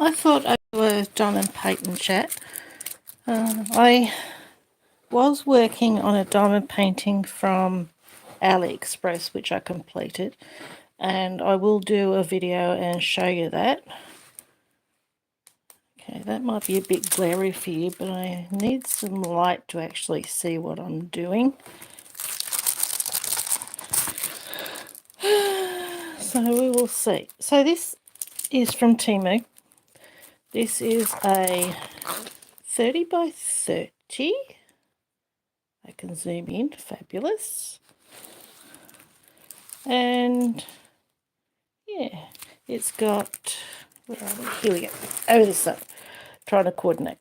I thought I'd do a diamond painting chat. I was working on a diamond painting from AliExpress, which I completed, and I will do a video and show you that. Okay, that might be a bit glary for you, but I need some light to actually see what I'm doing. So we will see. So this is from Temu. This is a 30 by 30. I can zoom in, fabulous. And yeah, it's got, where are we? Here we go. Over this side, trying to coordinate.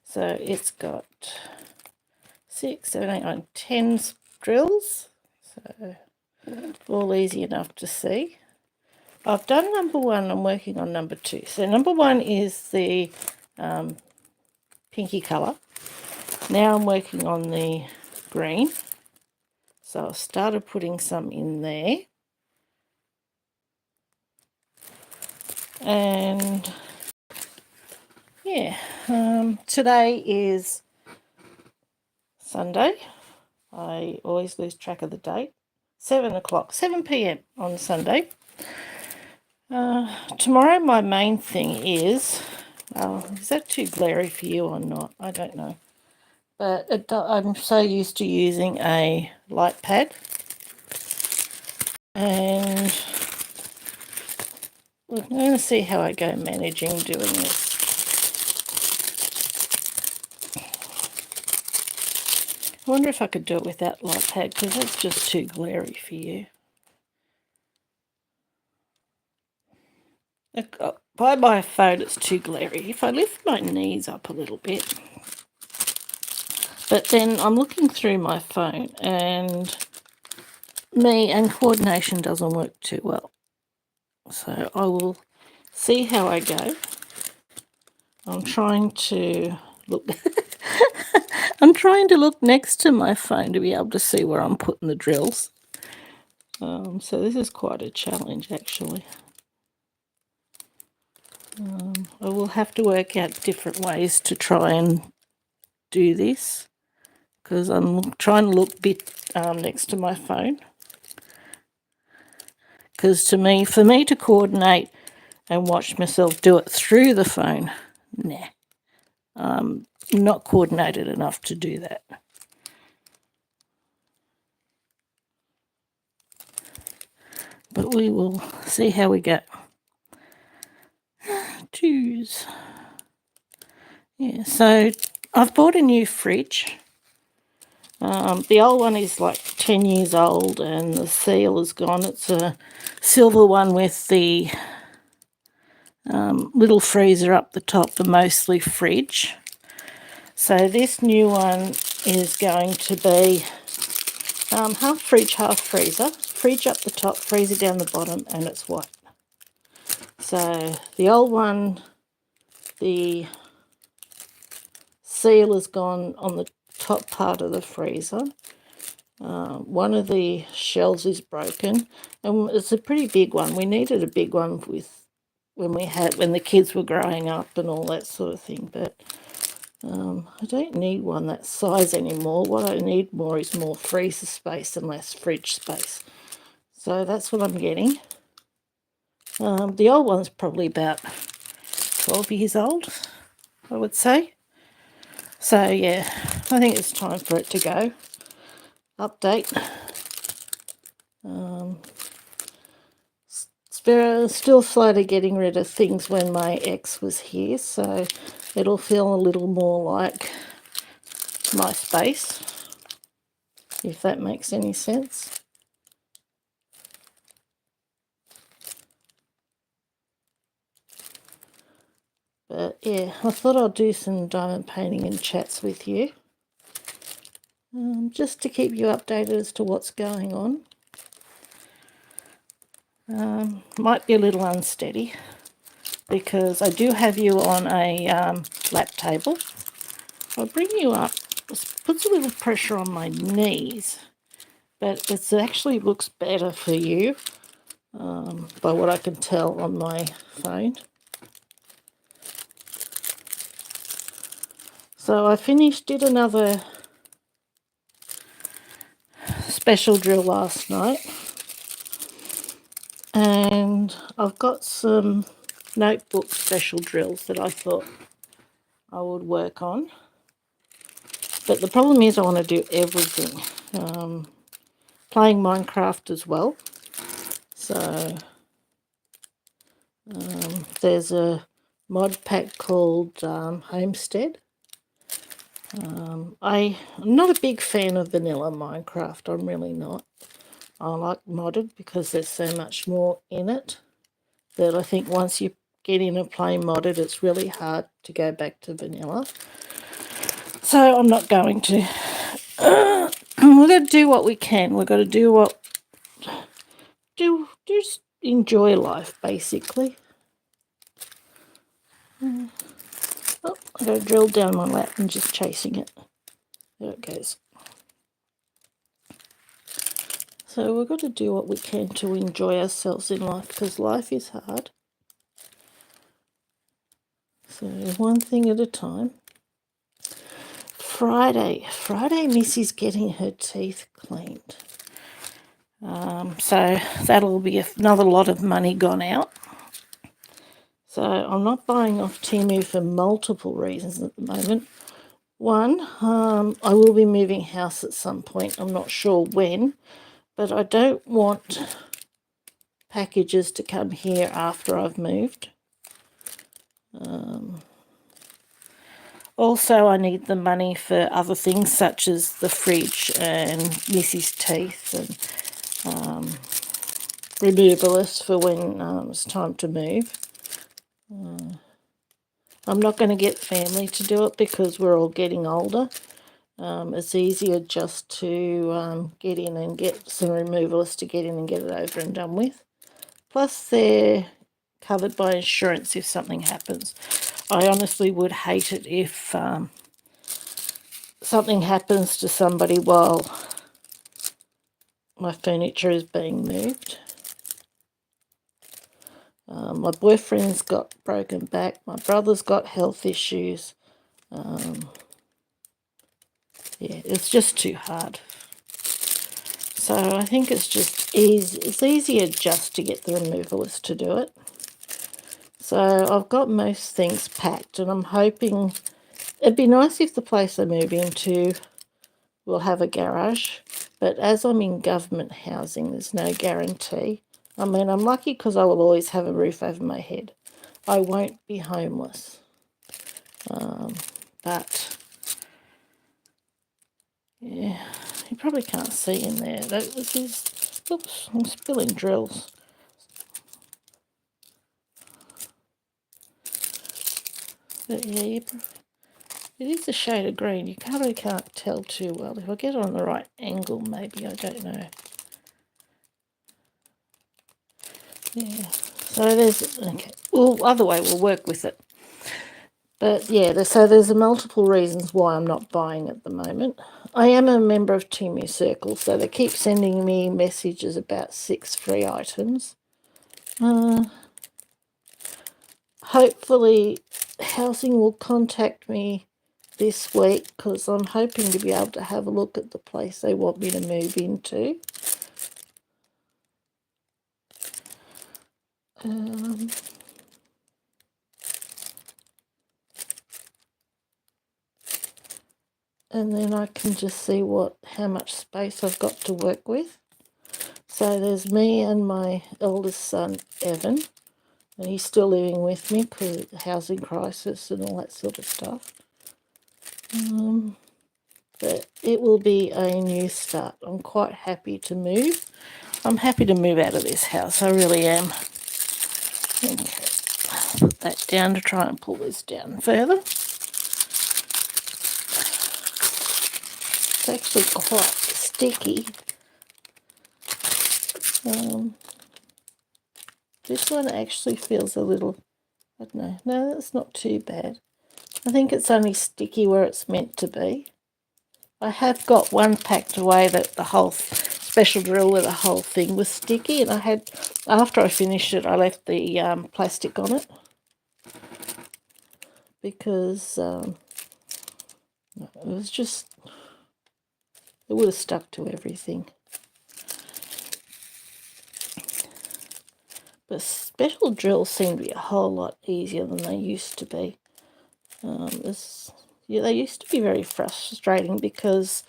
So it's got 6, 7, 8, 9, 10 drills. So all easy enough to see. I've done number 1, I'm working on number 2. So number 1 is the pinky colour. Now I'm working on the green. So I've started putting some in there. And yeah, today is Sunday. I always lose track of the date. 7 p.m. on Sunday. Tomorrow my main thing is that too glary for you or not? I don't know. But I'm so used to using a light pad. And we're going to see how I go managing doing this. I wonder if I could do it without light pad, because that's just too glary for you. By my phone it's too glary. If I lift my knees up a little bit. But then I'm looking through my phone and coordination doesn't work too well. So I will see how I go. I'm trying to look I'm trying to look next to my phone to be able to see where I'm putting the drills. So this is quite a challenge actually. I will have to work out different ways to try and do this, because I'm trying to look a bit next to my phone. Because for me to coordinate and watch myself do it through the phone, nah, I'm not coordinated enough to do that. But we will see how we go. Choose. Yeah, so I've bought a new fridge. The old one is like 10 years old and the seal is gone. It's a silver one with the little freezer up the top, the mostly fridge. So this new one is going to be half fridge, half freezer. Fridge up the top, freezer down the bottom, and it's white. So the old one, the seal is gone on the top part of the freezer. One of the shelves is broken, and it's a pretty big one. We needed a big one when the kids were growing up and all that sort of thing, but I don't need one that size anymore. What I need more is more freezer space and less fridge space. So that's what I'm getting. The old one's probably about 12 years old, I would say. So yeah, I think it's time for it to go. Update. Still slowly getting rid of things when my ex was here, so it'll feel a little more like my space, if that makes any sense. But yeah, I thought I'd do some diamond painting and chats with you, just to keep you updated as to what's going on. Might be a little unsteady because I do have you on a lap table. I'll bring you up. It puts a little pressure on my knees, but it actually looks better for you by what I can tell on my phone. So I did another special drill last night, and I've got some notebook special drills that I thought I would work on. But the problem is I want to do everything. Playing Minecraft as well. So there's a mod pack called Homestead. I'm not a big fan of vanilla Minecraft. I'm really not. I like modded because there's so much more in it that I think once you get in and play modded, it's really hard to go back to vanilla. So I'm not going to. We've got to do what we can. We've got to just enjoy life, basically. Oh, I've got to drill down my lap and just chasing it. There it goes. So we've got to do what we can to enjoy ourselves in life, because life is hard. So one thing at a time. Friday, Missy's getting her teeth cleaned. So that'll be another lot of money gone out. So I'm not buying off Temu for multiple reasons at the moment. One, I will be moving house at some point. I'm not sure when, but I don't want packages to come here after I've moved. Also, I need the money for other things such as the fridge and Missy's teeth and removalists for when it's time to move. I'm not going to get family to do it because we're all getting older. It's easier just to get in and get some removalists to get in and get it over and done with. Plus, they're covered by insurance if something happens. I honestly would hate it if something happens to somebody while my furniture is being moved. My boyfriend's got broken back. My brother's got health issues. Yeah, it's just too hard. So I think it's just easy. It's easier just to get the removalist to do it. So I've got most things packed, and I'm hoping it'd be nice if the place I move into will have a garage. But as I'm in government housing, there's no guarantee. I mean, I'm lucky because I will always have a roof over my head. I won't be homeless. But, yeah, you probably can't see in there. Oops, I'm spilling drills. But, yeah, it is a shade of green. You probably can't tell too well. If I get it on the right angle, maybe, I don't know. Yeah, so there's, okay, well, other way we'll work with it. But yeah, so there's multiple reasons why I'm not buying at the moment. I am a member of Temu Circle, so they keep sending me messages about 6 free items. Hopefully, housing will contact me this week because I'm hoping to be able to have a look at the place they want me to move into. And then I can just see how much space I've got to work with. So there's me and my eldest son, Evan, and he's still living with me because of the housing crisis and all that sort of stuff. But it will be a new start. I'm quite happy to move. I'm happy to move out of this house. I really am. Okay, put that down to try and pull this down further. It's actually quite sticky. This one actually feels a little, I don't know. No, that's not too bad. I think it's only sticky where it's meant to be. I have got one packed away that the whole special drill where the whole thing was sticky, and after I finished it, I left the plastic on it because It was just, it would have stuck to everything. But special drills seem to be a whole lot easier than they used to be. Yeah, they used to be very frustrating because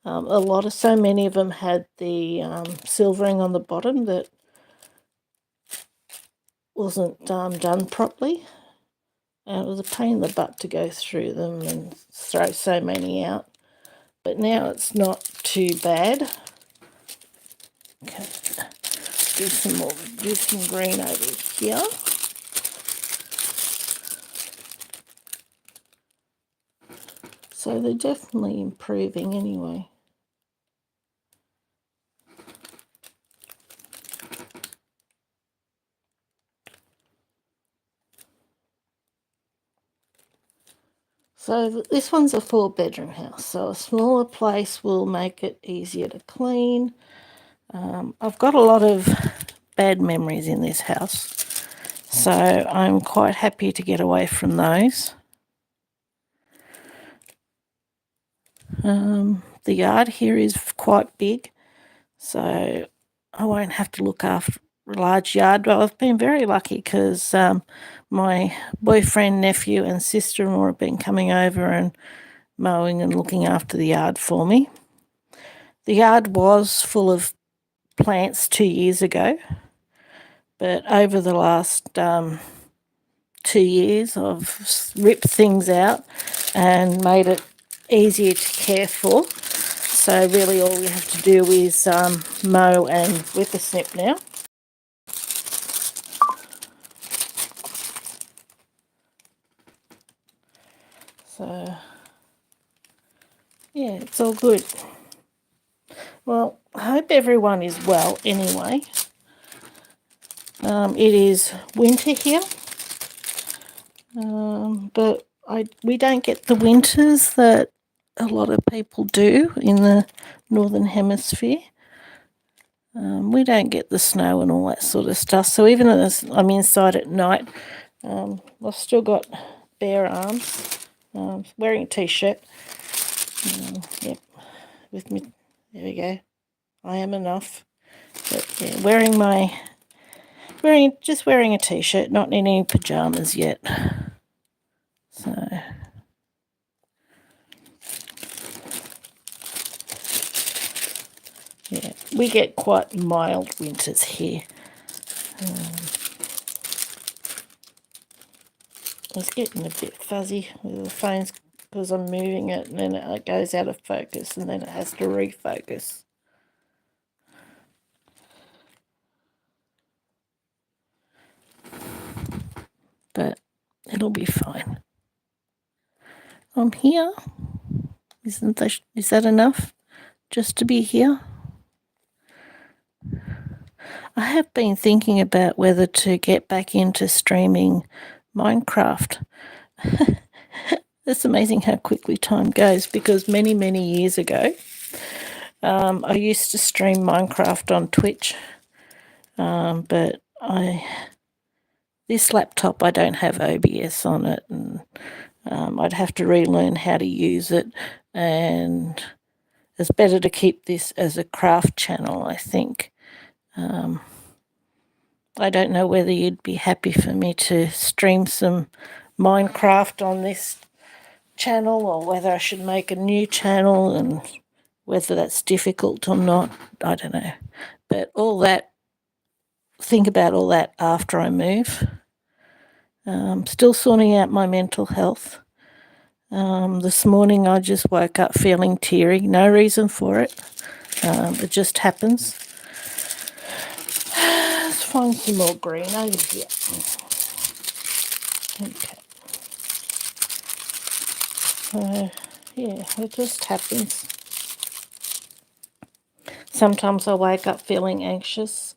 so many of them had the silvering on the bottom that wasn't done properly. And it was a pain in the butt to go through them and throw so many out. But now it's not too bad. Okay, do some green over here. So they're definitely improving anyway. So this one's a 4-bedroom house, so a smaller place will make it easier to clean. I've got a lot of bad memories in this house, so I'm quite happy to get away from those. The yard here is quite big, so I won't have to look after a large yard. Well, I've been very lucky because my boyfriend, nephew and sister-in-law have been coming over and mowing and looking after the yard for me. The yard was full of plants 2 years ago, but over the last 2 years I've ripped things out and made it easier to care for. So really all we have to do is mow and whippersnip now. So yeah, it's all good. Well, I hope everyone is well anyway. It is winter here, but we don't get the winters that a lot of people do in the Northern Hemisphere. We don't get the snow and all that sort of stuff. So even as I'm inside at night, I've still got bare arms. Wearing a t-shirt. Yep, with me. There we go. I am enough. But yeah, wearing a t-shirt, not in any pajamas yet. So yeah, we get quite mild winters here. It's getting a bit fuzzy with the phones because I'm moving it and then it goes out of focus and then it has to refocus. But it'll be fine. I'm here. Is that enough just to be here? I have been thinking about whether to get back into streaming Minecraft. It's amazing how quickly time goes because many, many years ago, I used to stream Minecraft on Twitch, but this laptop, I don't have OBS on it, and I'd have to relearn how to use it, and it's better to keep this as a craft channel, I think. I don't know whether you'd be happy for me to stream some Minecraft on this channel or whether I should make a new channel, and whether that's difficult or not, I don't know. But think about all that after I move. Still sorting out my mental health. This morning I just woke up feeling teary, no reason for it. It just happens. Let's find some more green over here. Okay. Yeah, it just happens. Sometimes I wake up feeling anxious,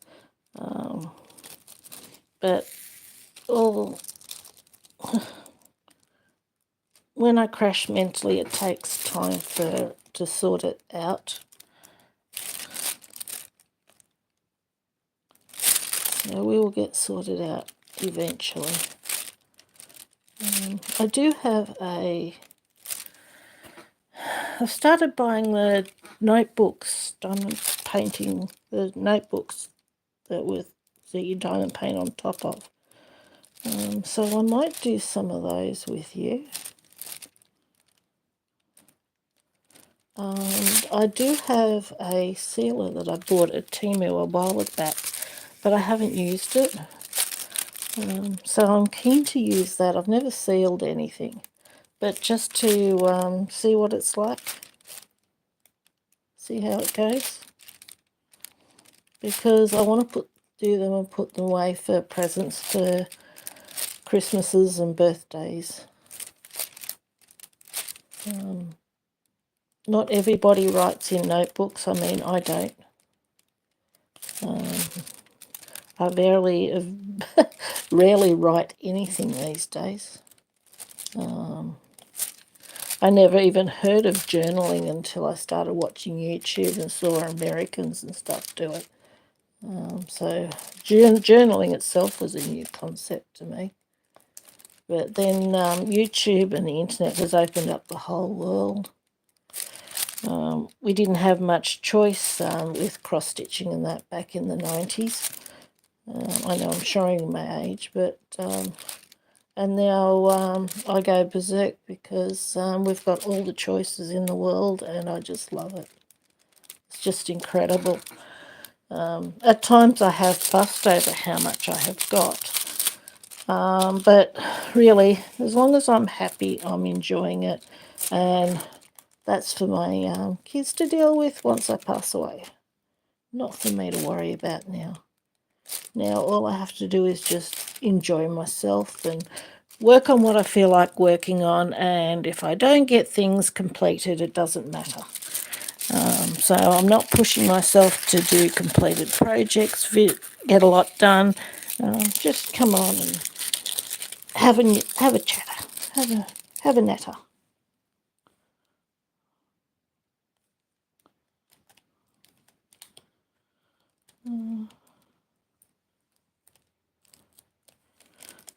but when I crash mentally, it takes time to sort it out. So we will get sorted out eventually. I do have a I've started buying the notebooks, diamond painting, the notebooks that you diamond paint on top of. So I might do some of those with you. I do have a sealer that I bought at Temu a while back, but I haven't used it. So I'm keen to use that. I've never sealed anything, but just to see what it's like, see how it goes, because I want to do them and put them away for presents for Christmases and birthdays. Not everybody writes in notebooks. I mean, I don't. I rarely write anything these days. I never even heard of journaling until I started watching YouTube and saw Americans and stuff do it. So journaling itself was a new concept to me. But then YouTube and the internet has opened up the whole world. We didn't have much choice with cross-stitching and that back in the 90s. I know I'm showing my age, but... and now I go berserk because we've got all the choices in the world and I just love it. It's just incredible. At times I have fussed over how much I have got. But really, as long as I'm happy, I'm enjoying it. And that's for my kids to deal with once I pass away. Not for me to worry about now. Now all I have to do is just enjoy myself and work on what I feel like working on, and if I don't get things completed, it doesn't matter. So I'm not pushing myself to do completed projects, get a lot done. Just come on and have a chatter, have a natter.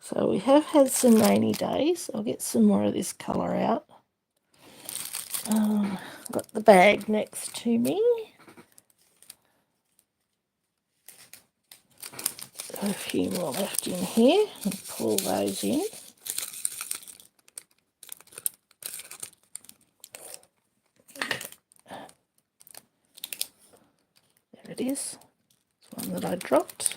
So we have had some rainy days. I'll get some more of this colour out. Got the bag next to me. Got a few more left in here. I'll pull those in. There it is. It's one that I dropped.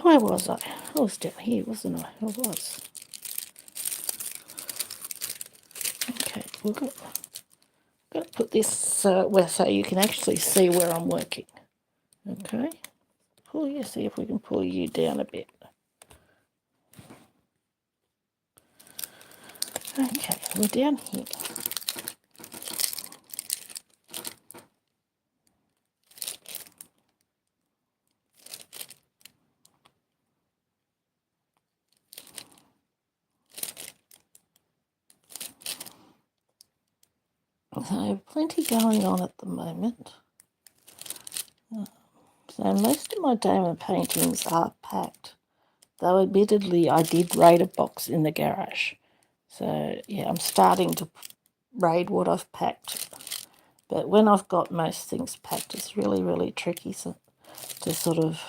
Where was I? I was down here, wasn't I? I was. Okay, we've got to put this where so you can actually see where I'm working. Okay. See if we can pull you down a bit. Okay, we're down here. So plenty going on at the moment. So most of my diamond paintings are packed, though admittedly I did raid a box in the garage. So yeah, I'm starting to raid what I've packed. But when I've got most things packed, it's really, really tricky to sort of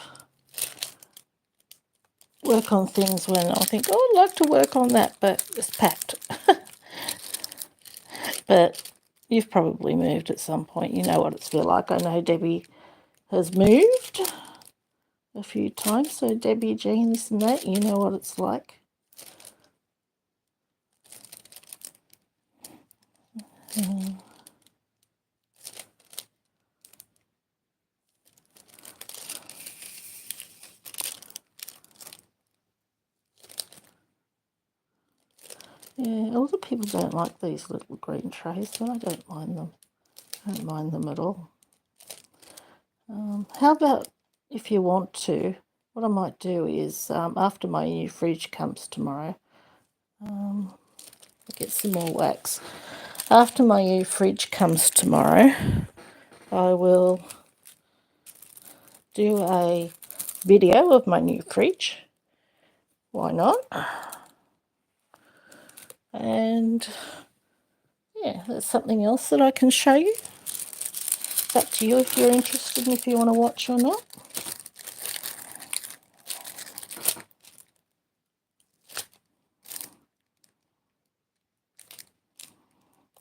work on things when I think, oh, I'd like to work on that, but it's packed. But you've probably moved at some point. You know what it's feel like. I know Debbie has moved a few times. So Debbie, Jean, this and that, you know what it's like. Yeah, a lot of people don't like these little green trays, but I don't mind them. I don't mind them at all. How about if you want to, what I might do is after my new fridge comes tomorrow, I'll get some more wax. After my new fridge comes tomorrow, I will do a video of my new fridge Why not? And yeah, there's something else that I can show you. It's up to you if you're interested and if you want to watch or not.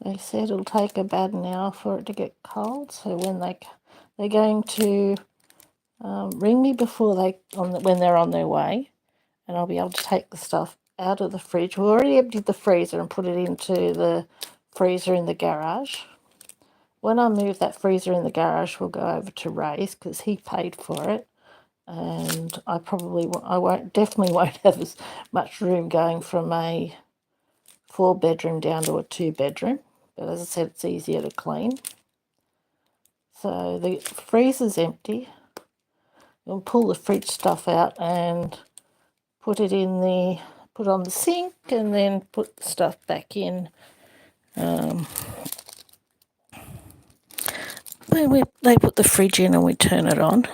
They said it'll take about an hour for it to get cold, so when they're going to ring me before when they're on their way, and I'll be able to take the stuff out of the fridge. We already emptied the freezer and put it into the freezer in the garage. When I move that freezer in the garage, we'll go over to Ray's because he paid for it, and definitely won't have as much room going from a 4-bedroom down to a 2-bedroom. But as I said, it's easier to clean. So the freezer's empty. We'll pull the fridge stuff out and put on the sink, and then put the stuff back in. They put the fridge in and we turn it on.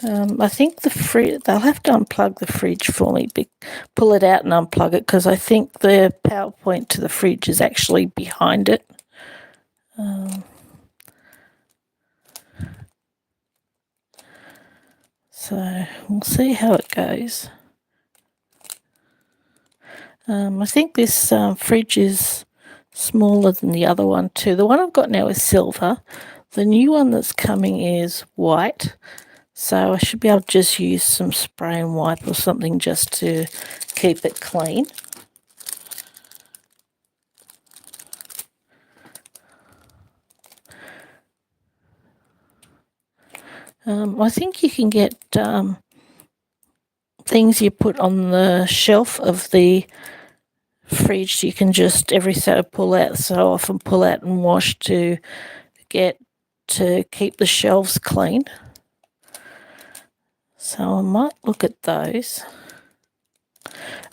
I think they'll have to unplug the fridge for me, pull it out and unplug it, because I think the power point to the fridge is actually behind it. So we'll see how it goes. I think this fridge is smaller than the other one too. The one I've got now is silver. The new one that's coming is white. So I should be able to just use some spray and wipe or something just to keep it clean. I think you can get things you put on the shelf of the fridge. You can just every so often pull out and wash to keep the shelves clean. So I might look at those.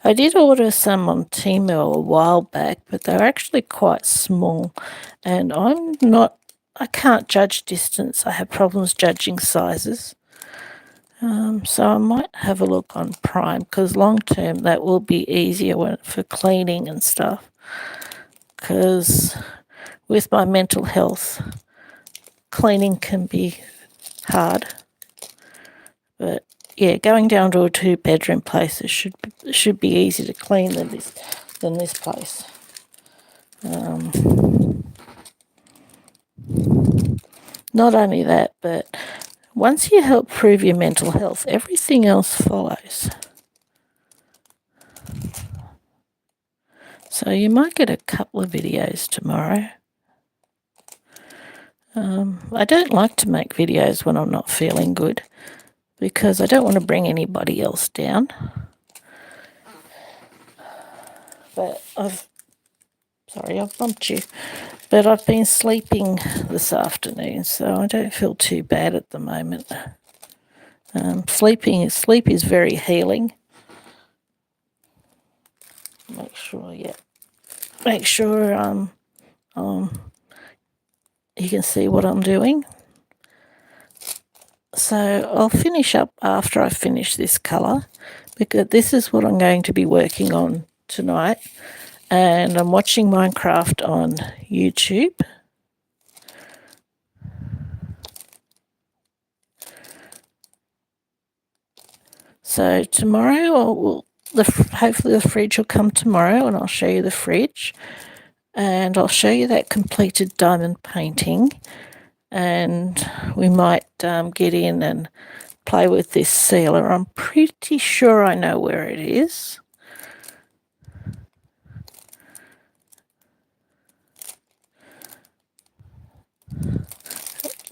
I did order some on Temu a while back, but they're actually quite small, and I can't judge distance. I have problems judging sizes. So I might have a look on Prime, because long term that will be easier for cleaning and stuff, because with my mental health, cleaning can be hard. But yeah, going down to a 2-bedroom place, it should be easy to clean than this place. Not only that, but once you help improve your mental health, everything else follows. So you might get a couple of videos tomorrow. I don't like to make videos when I'm not feeling good, because I don't want to bring anybody else down. But I've bumped you. But I've been sleeping this afternoon, so I don't feel too bad at the moment. Sleep is very healing. Make sure you can see what I'm doing. So I'll finish up after I finish this colour, because this is what I'm going to be working on tonight. And I'm watching Minecraft on YouTube. So tomorrow, hopefully the fridge will come tomorrow, and I'll show you the fridge. And I'll show you that completed diamond painting. And we might get in and play with this sealer. I'm pretty sure I know where it is.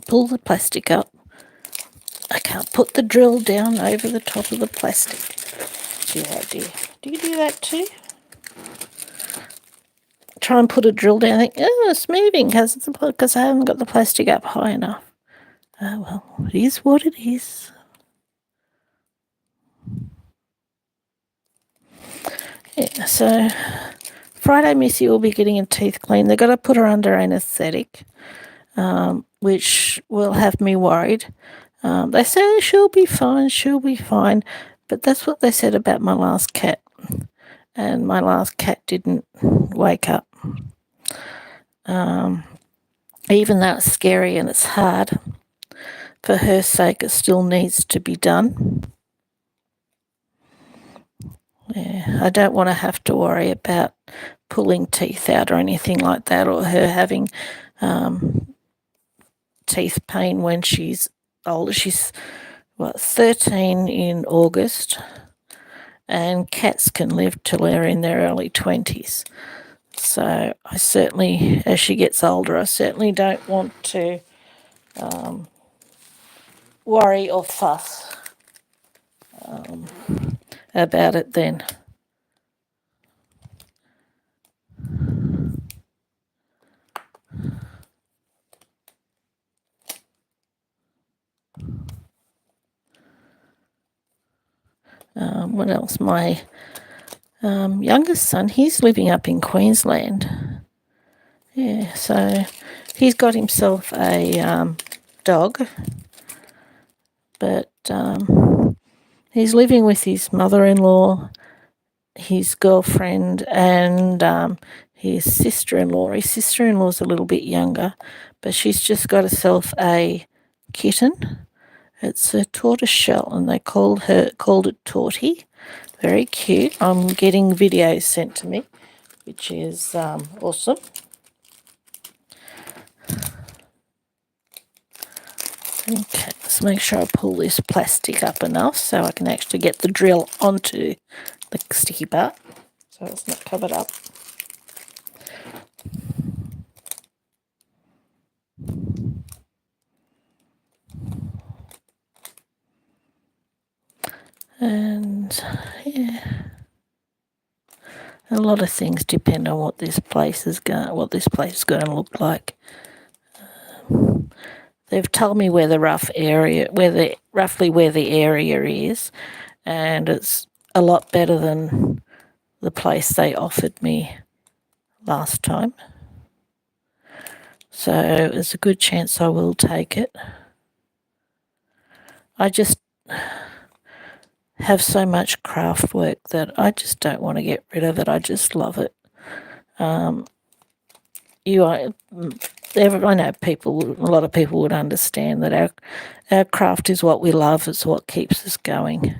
Pull the plastic up. I can't put the drill down over the top of the plastic. Dear, oh dear. Do you do that too? Try and put a drill down and think, oh, it's moving because I haven't got the plastic up high enough. Oh, well, it is what it is. Yeah, so Friday Missy will be getting her teeth cleaned. They've got to put her under anaesthetic, which will have me worried. They say she'll be fine, But that's what they said about my last cat. And my last cat didn't wake up. Even though it's scary and it's hard, for her sake, it still needs to be done. Yeah, I don't want to have to worry about pulling teeth out or anything like that, or her having teeth pain when she's older. She's 13 in August, and cats can live till they're in their early 20s. So I certainly, as she gets older, I certainly don't want to worry or fuss about it then. What else? My youngest son, he's living up in Queensland. Yeah, so he's got himself a dog, but he's living with his mother-in-law, his girlfriend, and his sister-in-law. His sister-in-law's a little bit younger, but she's just got herself a kitten. It's a tortoise shell, and they called it Torty. Very cute. I'm getting videos sent to me, which is awesome. Okay, let's make sure I pull this plastic up enough so I can actually get the drill onto the sticky part, so it's not covered up. And yeah, a lot of things depend on what this place is going to look like. They've told me where the roughly where the area is, and it's a lot better than the place they offered me last time. So there's a good chance I will take it. I just have so much craft work that I just don't want to get rid of it. I just love it. I know a lot of people would understand that our craft is what we love. It's what keeps us going.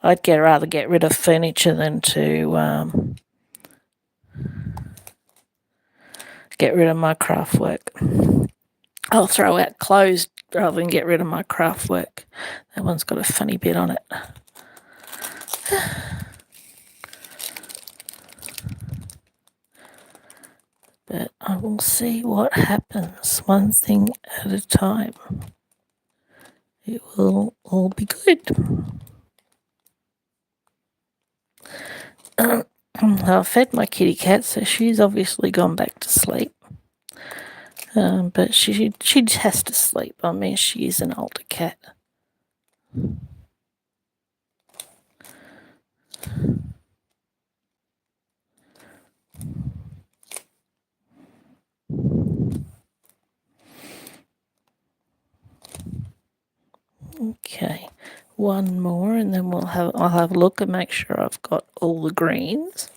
I'd rather get rid of furniture than to get rid of my craft work. I'll throw out clothes rather than get rid of my craft work. That one's got a funny bit on it. But I will see what happens, one thing at a time. It will all be good. I've fed my kitty cat, so she's obviously gone back to sleep. But she has to sleep. I mean, she is an older cat. Okay, one more, and then I'll have a look and make sure I've got all the greens.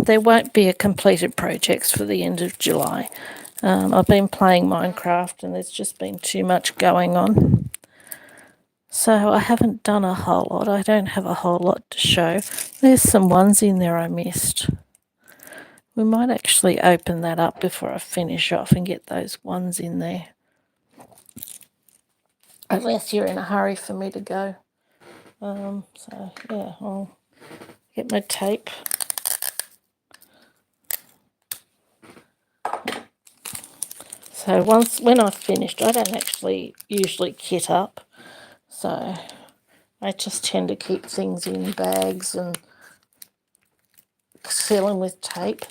There won't be a completed projects for the end of July. I've been playing Minecraft and there's just been too much going on. So I haven't done a whole lot. I don't have a whole lot to show. There's some ones in there I missed. We might actually open that up before I finish off and get those ones in there. Unless you're in a hurry for me to go. So yeah, I'll get my tape. So when I've finished, I don't actually usually kit up. So I just tend to keep things in bags and seal them with tape.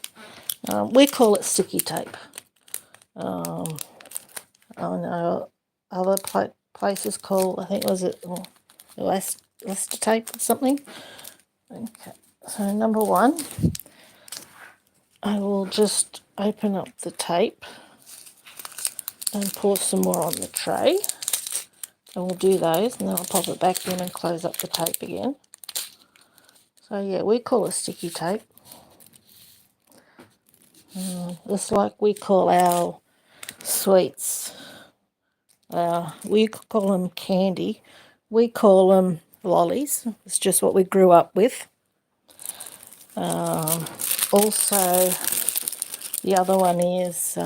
We call it sticky tape. I know other places call, I think, was it Elasto tape or something? Okay, so number one, I will just open up the tape. and pour some more on the tray. And we'll do those, and then I'll pop it back in and close up the tape again. So yeah, we call it sticky tape. It's like we call our sweets. We call them candy. We call them lollies. It's just what we grew up with. Also, the other one is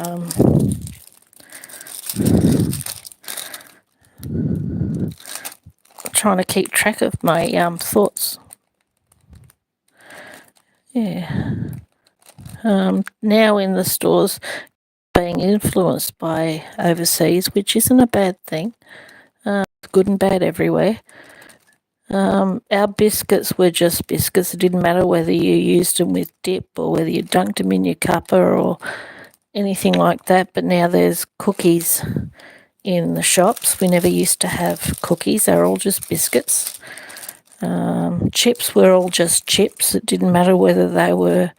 trying to keep track of my thoughts. Yeah. Now in the stores, being influenced by overseas, which isn't a bad thing. Good and bad everywhere. Our biscuits were just biscuits. It didn't matter whether you used them with dip or whether you dunked them in your cuppa or anything like that. But now there's cookies in the shops. We never used to have cookies. They were all just biscuits. Chips were all just chips. It didn't matter whether they were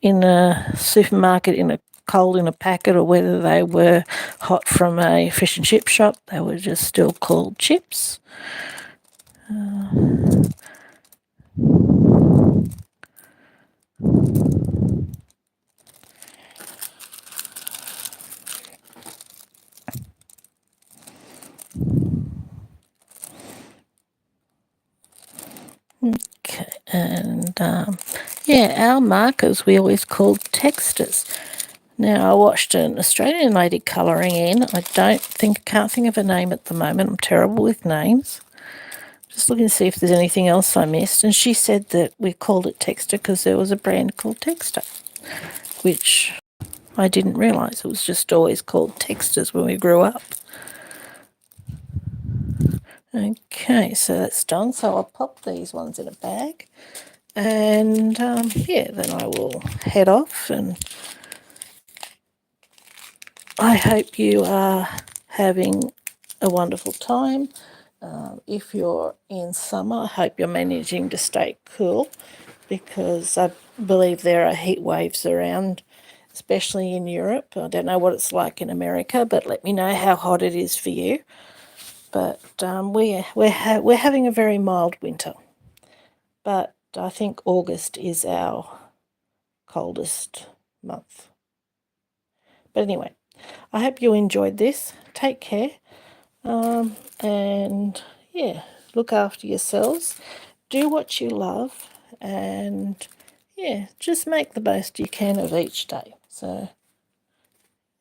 in a supermarket, cold in a packet, or whether they were hot from a fish and chip shop. They were just still called chips. Okay, and yeah, our markers we always called texters. Now I watched an Australian lady colouring in. I can't think of a name at the moment. I'm terrible with names. Just looking to see if there's anything else I missed. And she said that we called it Texter because there was a brand called Texter, which I didn't realise. It was just always called Texters when we grew up. Okay, so that's done. So I'll pop these ones in a bag. And yeah, then I will head off, and I hope you are having a wonderful time. If you're in summer, I hope you're managing to stay cool, because I believe there are heat waves around, especially in Europe. I don't know what it's like in America, but let me know how hot it is for you. But we're having a very mild winter. But I think August is our coldest month. But anyway, I hope you enjoyed this. Take care. And yeah, look after yourselves. Do what you love. And yeah, just make the most you can of each day. So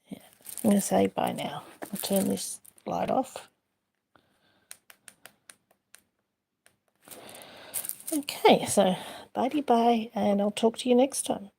yeah, I'm going to say bye now. I'll turn this light off. Okay, so bye-bye, and I'll talk to you next time.